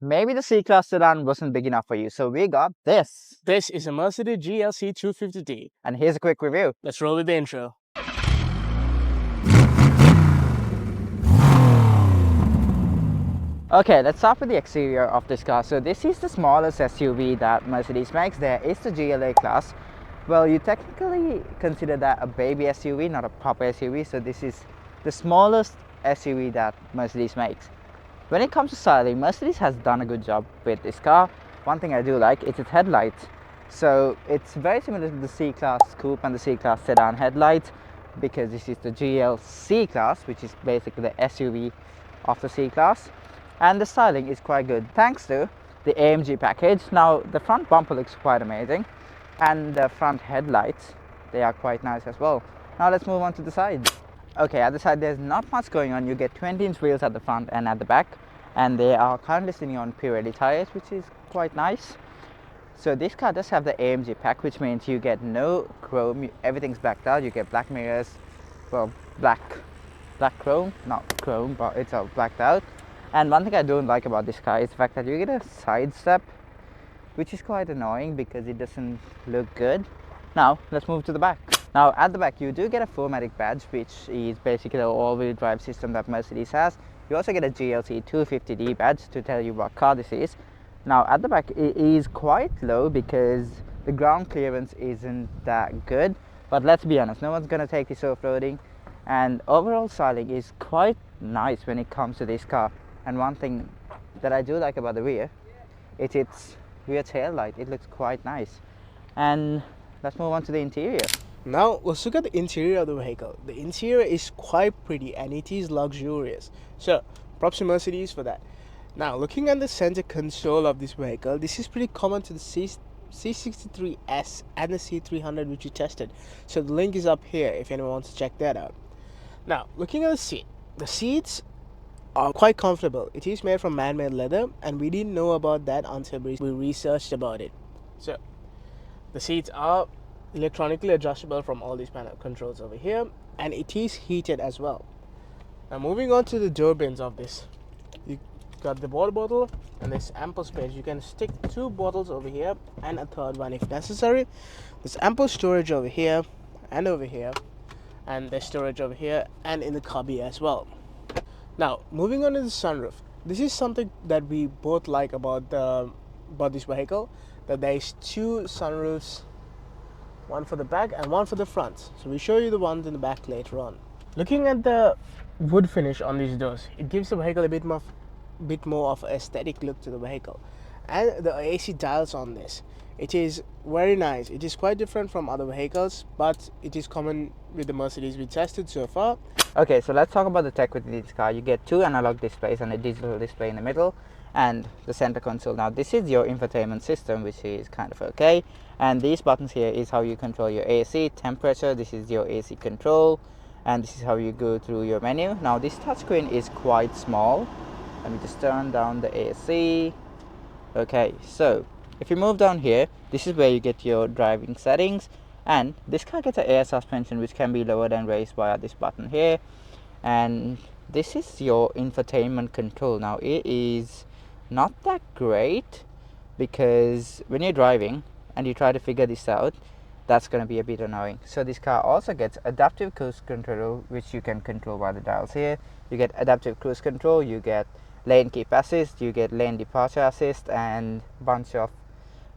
maybe the C-Class sedan wasn't big enough for you, so we got this. This is a Mercedes GLC 250D. And here's a quick review. Let's roll with the intro. Okay, let's start with the exterior of this car. So this is the smallest SUV that Mercedes makes. There is the GLA class. Well, you technically consider that a baby SUV, not a proper SUV. So this is the smallest SUV that Mercedes makes. When it comes to styling, Mercedes has done a good job with this car. One thing I do like is its headlights. So it's very similar to the C-Class Coupe and the C-Class Sedan headlights, because this is the GLC class, which is basically the SUV of the C-Class. And the styling is quite good thanks to the AMG package. Now the front bumper looks quite amazing, and the front headlights, they are quite nice as well. Now let's move on to the sides. Okay, at the side there's not much going on. You get 20-inch wheels at the front and at the back, and they are currently sitting on Pirelli tires, which is quite nice. So this car does have the AMG pack, which means you get no chrome, everything's blacked out. You get black mirrors, well, black chrome, not chrome, but it's all blacked out. And one thing I don't like about this car is the fact that you get a side step, which is quite annoying because it doesn't look good. Now let's move to the back. Now at the back you do get a 4MATIC badge, which is basically the all-wheel drive system that Mercedes has. You also get a GLC 250D badge to tell you what car this is. Now at the back it is quite low because the ground clearance isn't that good, but let's be honest, no one's gonna take this off-roading, and overall styling is quite nice when it comes to this car. And one thing that I do like about the rear, it's its rear tail light. It looks quite nice. And let's move on to the interior. Now let's look at the interior of the vehicle. The interior is quite pretty and it is luxurious. So props to Mercedes for that. Now looking at the center console of this vehicle, this is pretty common to the C63S and the C300, which we tested. So the link is up here if anyone wants to check that out. Now looking at the seats are quite comfortable. It is made from man-made leather, and we didn't know about that until we researched about it. So the seats are electronically adjustable from all these panel controls over here, and it is heated as well. Now moving on to the door bins of this, you got the water bottle and there's ample space. You can stick 2 bottles over here and a third one if necessary. There's ample storage over here, and there's storage over here and in the cubby as well. Now moving on to the sunroof, this is something that we both like about this vehicle, that there is 2 sunroofs, one for the back and one for the front. So we'll show you the ones in the back later on. Looking at the wood finish on these doors, it gives the vehicle a bit more of an aesthetic look to the vehicle. And the AC dials on this, it is very nice. It is quite different from other vehicles, but it is common with the Mercedes we tested so far. Okay, so let's talk about the tech within this car. You get 2 analog displays and a digital display in the middle, and the center console. Now this is your infotainment system, which is kind of okay. And these buttons here is how you control your AC, temperature. This is your AC control, and this is how you go through your menu. Now this touchscreen is quite small. Let me just turn down the AC. Okay, so if you move down here, this is where you get your driving settings, and this car gets an air suspension which can be lowered and raised via this button here. And this is your infotainment control. Now it is not that great, because when you're driving and you try to figure this out, that's going to be a bit annoying. So this car also gets adaptive cruise control, which you can control by the dials here. You get adaptive cruise control, you get lane keep assist, you get lane departure assist, and a bunch of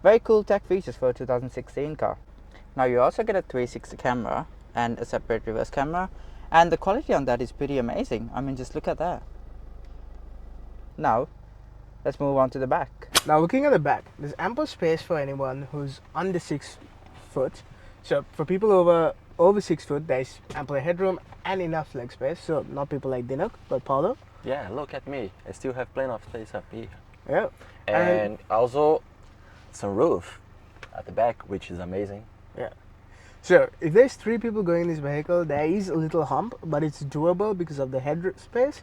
very cool tech features for a 2016 car. Now you also get a 360 camera and a separate reverse camera, and the quality on that is pretty amazing. I mean, just look at that. Now let's move on to the back. Now looking at the back, there's ample space for anyone who's under 6 foot. So for people over 6 foot, there's ample headroom and enough leg space. So not people like Dinok, but Paulo. Yeah, look at me. I still have plenty of space up here. Yeah. And also some roof at the back, which is amazing. Yeah. So if there's 3 people going in this vehicle, there is a little hump, but it's doable because of the head space.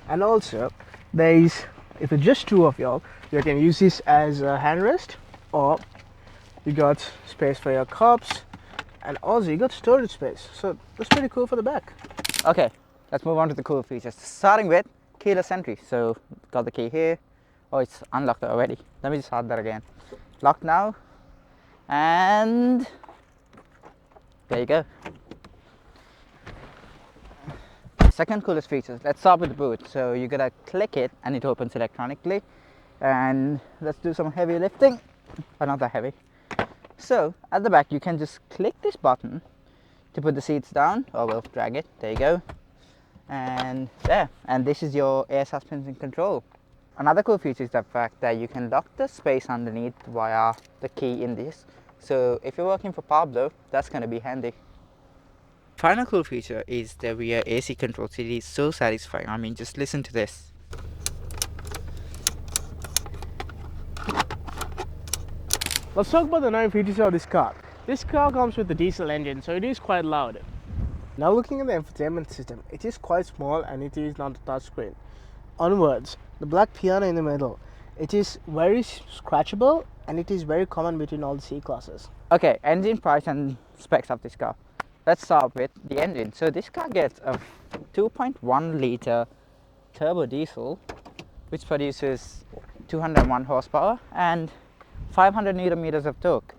And also there is, if it's just 2 of y'all, you can use this as a handrest, or you got space for your cups, and also you got storage space. So that's pretty cool for the back. Okay, let's move on to the cool features, starting with keyless entry. So got the key here, Oh, it's unlocked already. Let me just start that again. Locked now. And there you go. Second coolest feature, let's start with the boot. So you're gonna click it and it opens electronically. And let's do some heavy lifting. But not that heavy. So at the back you can just click this button to put the seats down, or we'll drag it, there you go. And there, and this is your air suspension control. Another cool feature is the fact that you can lock the space underneath via the key in this. So if you're working for Pablo, that's going to be handy. Final cool feature is the rear AC controls. It is so satisfying. I mean, just listen to this. Let's talk about the 9 features of this car. This car comes with a diesel engine, so it is quite loud. Now looking at the infotainment system, it is quite small and it is not a touchscreen. Onwards, the black piano in the middle. It is very scratchable and it is very common between all the C classes. Okay, engine price and specs of this car. Let's start with the engine. So this car gets a 2.1 litre turbo diesel, which produces 201 horsepower and 500 newton meters of torque.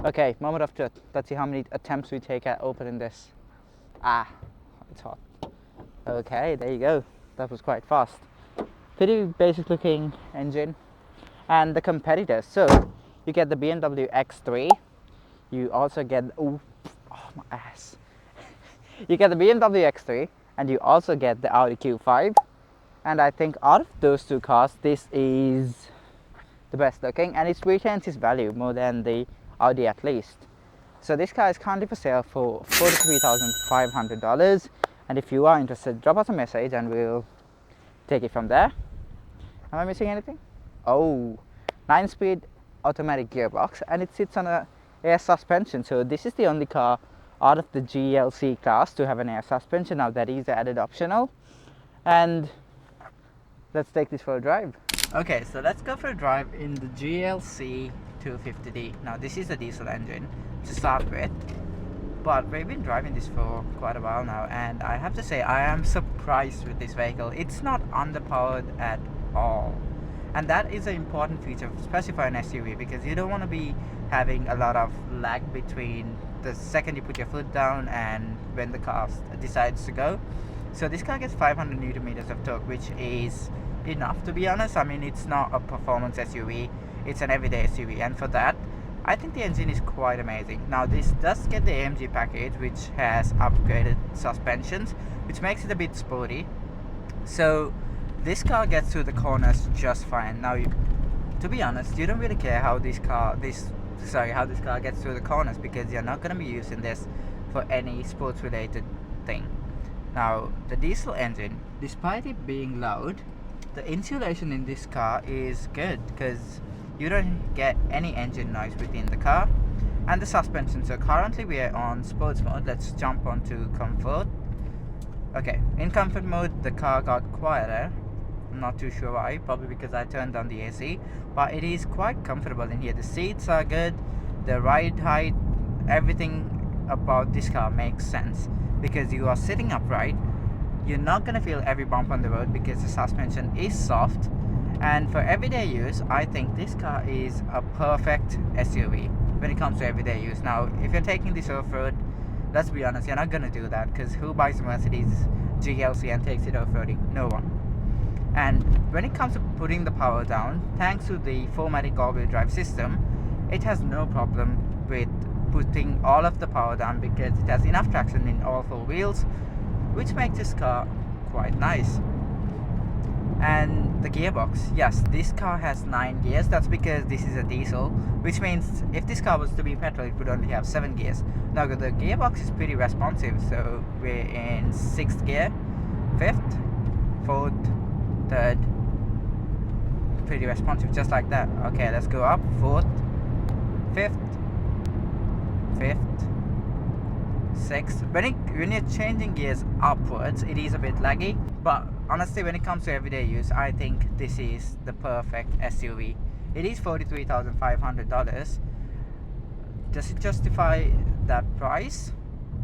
Okay, moment of truth. Let's see how many attempts we take at opening this. Ah, it's hot. Okay, there you go. That was quite fast. Pretty basic looking engine. And the competitors. So, you get the BMW X3. You also get, oh my ass. You get the BMW X3 and you also get the Audi Q5. And I think out of those two cars, this is the best looking and it retains its value more than the Audi at least. So this car is currently for sale for $43,500, and if you are interested, drop us a message and we'll take it from there. Am I missing anything? Oh, 9-speed automatic gearbox, and it sits on a air suspension. So this is the only car out of the GLC class to have an air suspension. Now that is added optional, and let's take this for a drive. Okay, so let's go for a drive in the GLC 250D. Now this is a diesel engine to start with, but we've been driving this for quite a while now, and I have to say I am surprised with this vehicle. It's not underpowered at all, and that is an important feature, especially for an SUV, because you don't want to be having a lot of lag between the second you put your foot down and when the car decides to go. So this car gets 500 newton meters of torque, which is enough, to be honest. I mean, it's not a performance SUV, it's an everyday SUV, and for that I think the engine is quite amazing. Now this does get the AMG package, which has upgraded suspensions, which makes it a bit sporty. So this car gets through the corners just fine. Now to be honest, you don't really care how this car gets through the corners, because you're not going to be using this for any sports related thing. Now the diesel engine, despite it being loud, the insulation in this car is good because you don't get any engine noise within the car. And the suspension, so currently we are on sports mode. Let's jump onto comfort. Okay, in comfort mode the car got quieter. I'm not too sure why, probably because I turned on the AC, but it is quite comfortable in here. The seats are good, the ride height, everything about this car makes sense because you are sitting upright. You're not going to feel every bump on the road because the suspension is soft, and for everyday use I think this car is a perfect SUV when it comes to everyday use. Now if you're taking this off-road, let's be honest, you're not going to do that, because who buys a Mercedes GLC and takes it off-roading? No one. And when it comes to putting the power down, thanks to the 4MATIC all-wheel drive system, it has no problem with putting all of the power down because it has enough traction in all 4 wheels, which makes this car quite nice. And the gearbox, yes, this car has 9 gears. That's because this is a diesel, which means if this car was to be petrol, it would only have 7 gears. Now the gearbox is pretty responsive, so we're in 6th gear, 5th, 4th, 3rd, pretty responsive, just like that. Okay, let's go up, 4th, 5th, 5th, 6th. When you're changing gears upwards, it is a bit laggy, but honestly when it comes to everyday use, I think this is the perfect SUV. It is $43,500. Does it justify that price?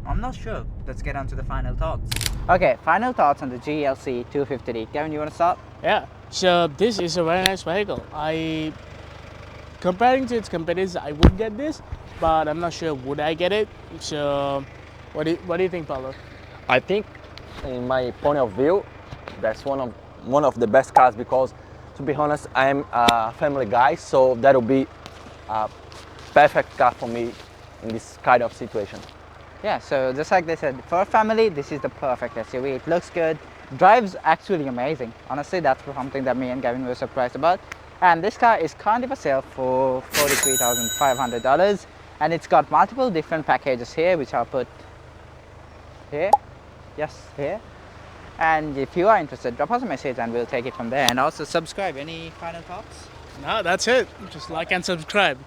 I'm not sure. Let's get on to the final thoughts. Okay, final thoughts on the GLC 250D. Kevin, you want to start? Yeah, So this is a very nice vehicle. Comparing to its competitors, I would get this, but I'm not sure would I get it. So what do you think, Paulo? I think, in my point of view, that's one of the best cars because, to be honest, I'm a family guy, so that'll be a perfect car for me in this kind of situation. Yeah, so just like they said, for a family, this is the perfect SUV. It looks good, drives actually amazing. Honestly, that's something that me and Gavin were surprised about. And this car is currently for sale for $43,500, and it's got multiple different packages here, which I'll put here. Yes, here. And if you are interested, drop us a message and we'll take it from there. And also subscribe. Any final thoughts? No, that's it. Just like and subscribe.